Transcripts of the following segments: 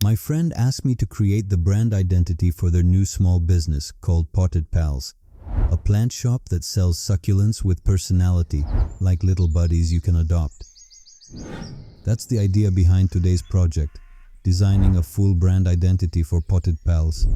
My friend asked me to create the brand identity for their new small business called Potted Pals, a plant shop that sells succulents with personality, like little buddies you can adopt. That's the idea behind today's project, designing a full brand identity for Potted Pals.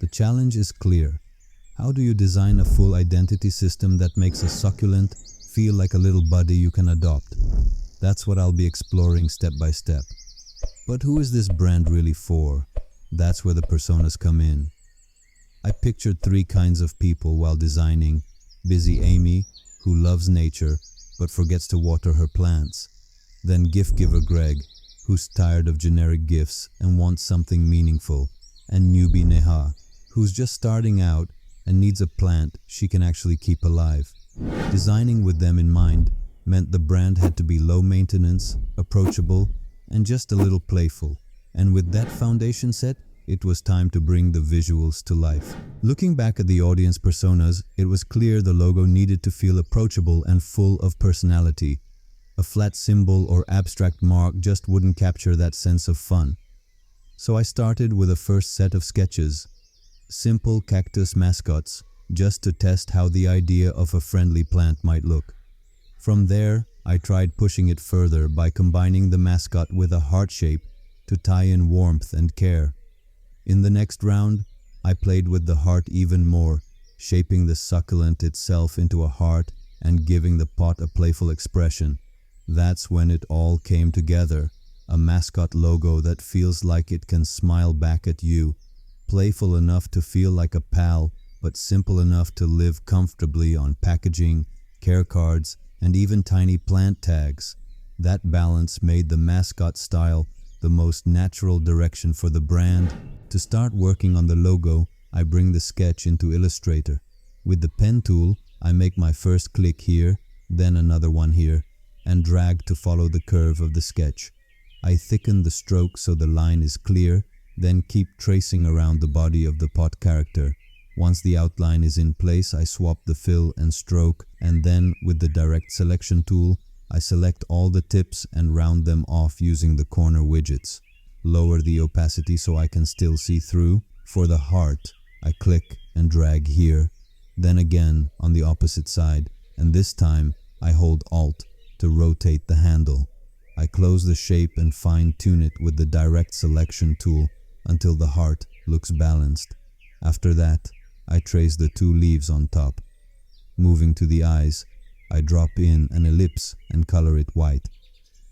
The challenge is clear. How do you design a full identity system that makes a succulent feel like a little buddy you can adopt? That's what I'll be exploring step by step. But who is this brand really for? That's where the personas come in. I pictured three kinds of people while designing. Busy Amy, who loves nature but forgets to water her plants. Then gift giver Greg, who's tired of generic gifts and wants something meaningful. And newbie Neha, who's just starting out and needs a plant she can actually keep alive. Designing with them in mind meant the brand had to be low maintenance, approachable, and just a little playful. And with that foundation set, it was time to bring the visuals to life. Looking back at the audience personas, it was clear the logo needed to feel approachable and full of personality. A flat symbol or abstract mark just wouldn't capture that sense of fun. So I started with a first set of sketches. Simple cactus mascots, just to test how the idea of a friendly plant might look. From there, I tried pushing it further by combining the mascot with a heart shape to tie in warmth and care. In the next round, I played with the heart even more, shaping the succulent itself into a heart and giving the pot a playful expression. That's when it all came together, a mascot logo that feels like it can smile back at you, playful enough to feel like a pal, but simple enough to live comfortably on packaging, care cards, and even tiny plant tags. That balance made the mascot style the most natural direction for the brand. To start working on the logo, I bring the sketch into Illustrator. With the pen tool, I make my first click here, then another one here, and drag to follow the curve of the sketch. I thicken the stroke so the line is clear, then keep tracing around the body of the pot character. Once the outline is in place, I swap the fill and stroke, and then with the direct selection tool, I select all the tips and round them off using the corner widgets. Lower the opacity so I can still see through. For the heart, I click and drag here, then again on the opposite side, and this time I hold Alt to rotate the handle. I close the shape and fine-tune it with the direct selection tool until the heart looks balanced. After that, I trace the two leaves on top. Moving to the eyes, I drop in an ellipse and color it white.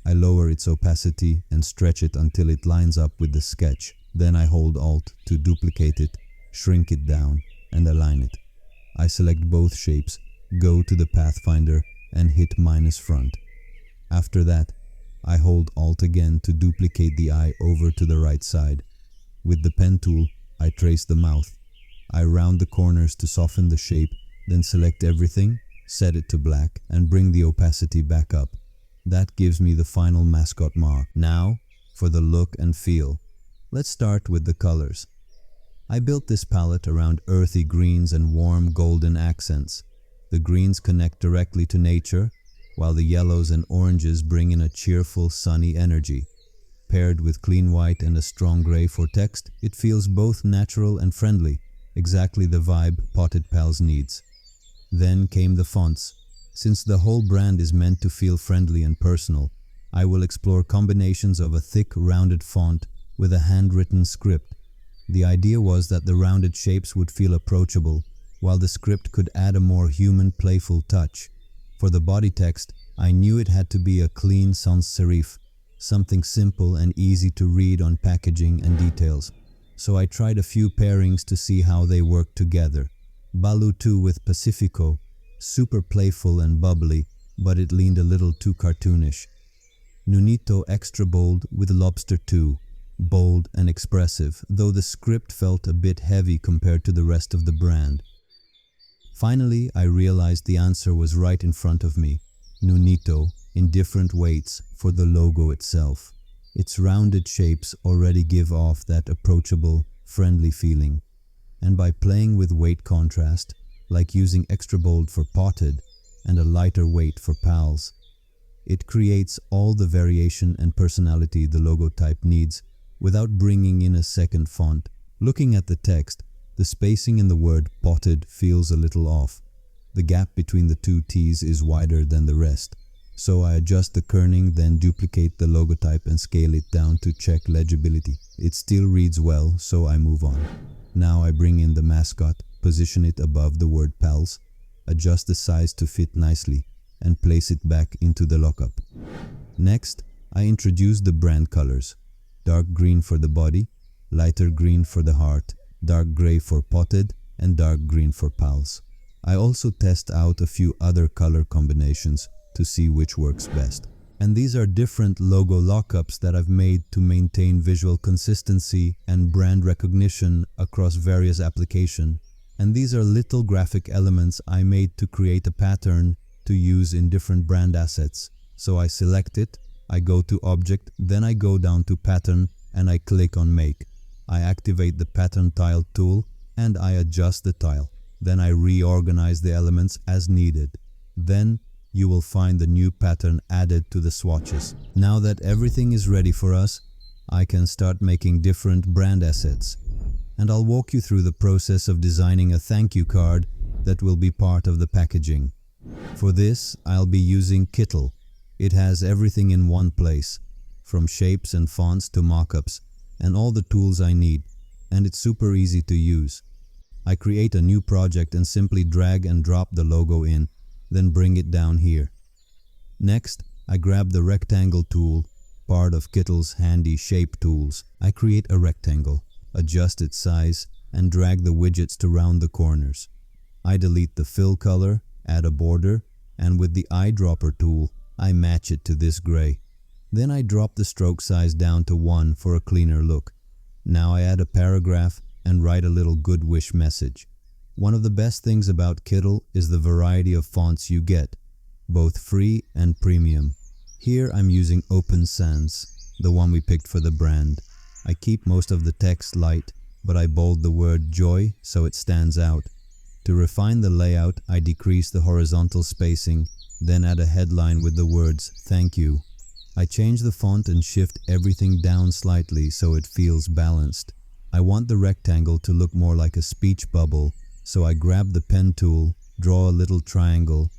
I lower its opacity and stretch it until it lines up with the sketch. Then I hold Alt to duplicate it, shrink it down, and align it. I select both shapes, go to the Pathfinder, and hit minus front. After that, I hold Alt again to duplicate the eye over to the right side. With the pen tool, I trace the mouth. I round the corners to soften the shape, then select everything, set it to black, and bring the opacity back up. That gives me the final mascot mark. Now, for the look and feel. Let's start with the colors. I built this palette around earthy greens and warm golden accents. The greens connect directly to nature, while the yellows and oranges bring in a cheerful, sunny energy. Paired with clean white and a strong gray for text, it feels both natural and friendly. Exactly the vibe Potted Pals needs. Then came the fonts. Since the whole brand is meant to feel friendly and personal, I will explore combinations of a thick, rounded font with a handwritten script. The idea was that the rounded shapes would feel approachable, while the script could add a more human, playful touch. For the body text, I knew it had to be a clean sans serif, something simple and easy to read on packaging and details. So I tried a few pairings to see how they worked together. Balu 2 with Pacifico, super playful and bubbly, but it leaned a little too cartoonish. Nunito extra bold with Lobster 2, bold and expressive, though the script felt a bit heavy compared to the rest of the brand. Finally, I realized the answer was right in front of me. Nunito, in different weights for the logo itself. Its rounded shapes already give off that approachable, friendly feeling. And by playing with weight contrast, like using extra bold for potted and a lighter weight for pals, it creates all the variation and personality the logo type needs without bringing in a second font. Looking at the text, the spacing in the word potted feels a little off. The gap between the two T's is wider than the rest. So I adjust the kerning, then duplicate the logotype and scale it down to check legibility. It still reads well, so I move on. Now I bring in the mascot, position it above the word pals, adjust the size to fit nicely, and place it back into the lockup. Next, I introduce the brand colors. Dark green for the body, lighter green for the heart, dark gray for potted, and dark green for pals. I also test out a few other color combinations to see which works best. And these are different logo lockups that I've made to maintain visual consistency and brand recognition across various applications. And these are little graphic elements I made to create a pattern to use in different brand assets. So I select it, I go to Object, then I go down to Pattern and I click on Make. I activate the Pattern Tile tool and I adjust the tile. Then I reorganize the elements as needed. Then you will find the new pattern added to the swatches. Now that everything is ready for us, I can start making different brand assets. And I'll walk you through the process of designing a thank you card that will be part of the packaging. For this, I'll be using Kittle. It has everything in one place, from shapes and fonts to mockups, and all the tools I need, and it's super easy to use. I create a new project and simply drag and drop the logo in, then bring it down here. Next, I grab the rectangle tool, part of Kittle's handy shape tools. I create a rectangle, adjust its size, and drag the widgets to round the corners. I delete the fill color, add a border, and with the eyedropper tool, I match it to this gray. Then I drop the stroke size down to 1 for a cleaner look. Now I add a paragraph and write a little good wish message. One of the best things about Kittle is the variety of fonts you get, both free and premium. Here I'm using Open Sans, the one we picked for the brand. I keep most of the text light, but I bold the word joy so it stands out. To refine the layout, I decrease the horizontal spacing, then add a headline with the words thank you. I change the font and shift everything down slightly so it feels balanced. I want the rectangle to look more like a speech bubble, so I grab the pen tool, draw a little triangle,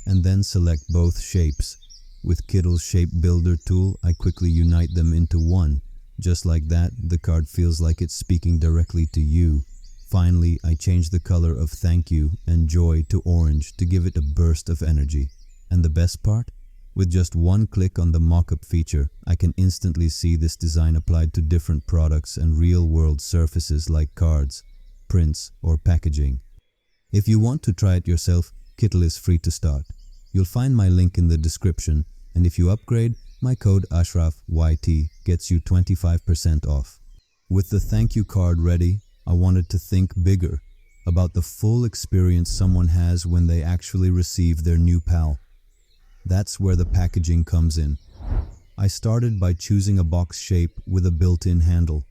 and then select both shapes. With Kittle's Shape Builder tool, I quickly unite them into one. Just like that, the card feels like it's speaking directly to you. Finally, I change the color of thank you and joy to orange to give it a burst of energy. And the best part? With just one click on the mockup feature, I can instantly see this design applied to different products and real-world surfaces like cards, prints, or packaging. If you want to try it yourself, Kittle is free to start. You'll find my link in the description, and if you upgrade, my code ACHRAF.yt gets you 25% off. With the thank you card ready, I wanted to think bigger about the full experience someone has when they actually receive their new pal. That's where the packaging comes in. I started by choosing a box shape with a built-in handle.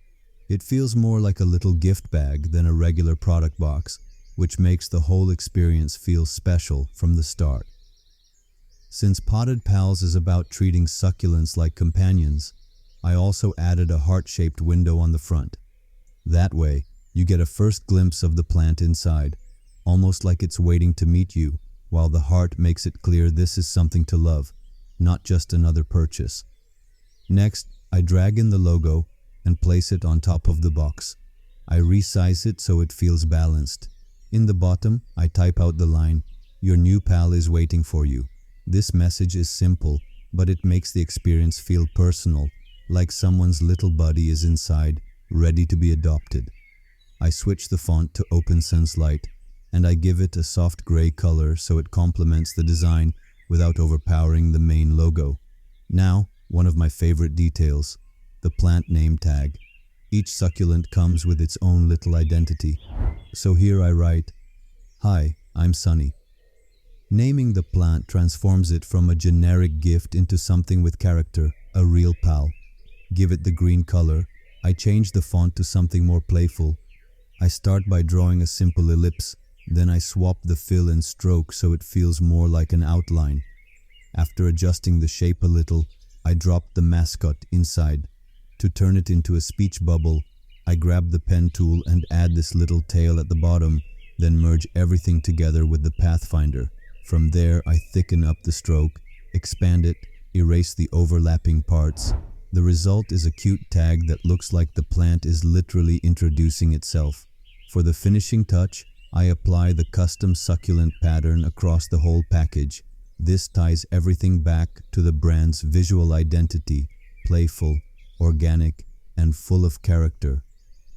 It feels more like a little gift bag than a regular product box, which makes the whole experience feel special from the start. Since Potted Pals is about treating succulents like companions, I also added a heart-shaped window on the front. That way, you get a first glimpse of the plant inside, almost like it's waiting to meet you, while the heart makes it clear this is something to love, not just another purchase. Next, I drag in the logo and place it on top of the box. I resize it so it feels balanced. In the bottom, I type out the line, "Your new pal is waiting for you." This message is simple, but it makes the experience feel personal, like someone's little buddy is inside, ready to be adopted. I switch the font to Open Sans Light, and I give it a soft gray color so it complements the design without overpowering the main logo. Now, one of my favorite details, the plant name tag. Each succulent comes with its own little identity. So here I write, "Hi, I'm Sunny." Naming the plant transforms it from a generic gift into something with character, a real pal. Give it the green color. I change the font to something more playful. I start by drawing a simple ellipse, then I swap the fill and stroke so it feels more like an outline. After adjusting the shape a little, I drop the mascot inside. To turn it into a speech bubble, I grab the pen tool and add this little tail at the bottom, then merge everything together with the Pathfinder. From there, I thicken up the stroke, expand it, erase the overlapping parts. The result is a cute tag that looks like the plant is literally introducing itself. For the finishing touch, I apply the custom succulent pattern across the whole package. This ties everything back to the brand's visual identity, playful, organic, and full of character.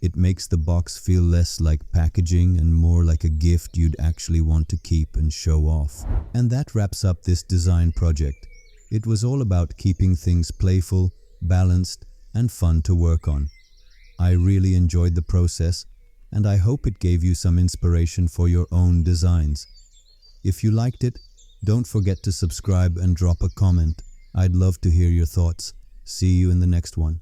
It makes the box feel less like packaging and more like a gift you'd actually want to keep and show off. And that wraps up this design project. It was all about keeping things playful, balanced, and fun to work on. I really enjoyed the process, and I hope it gave you some inspiration for your own designs. If you liked it, don't forget to subscribe and drop a comment. I'd love to hear your thoughts. See you in the next one.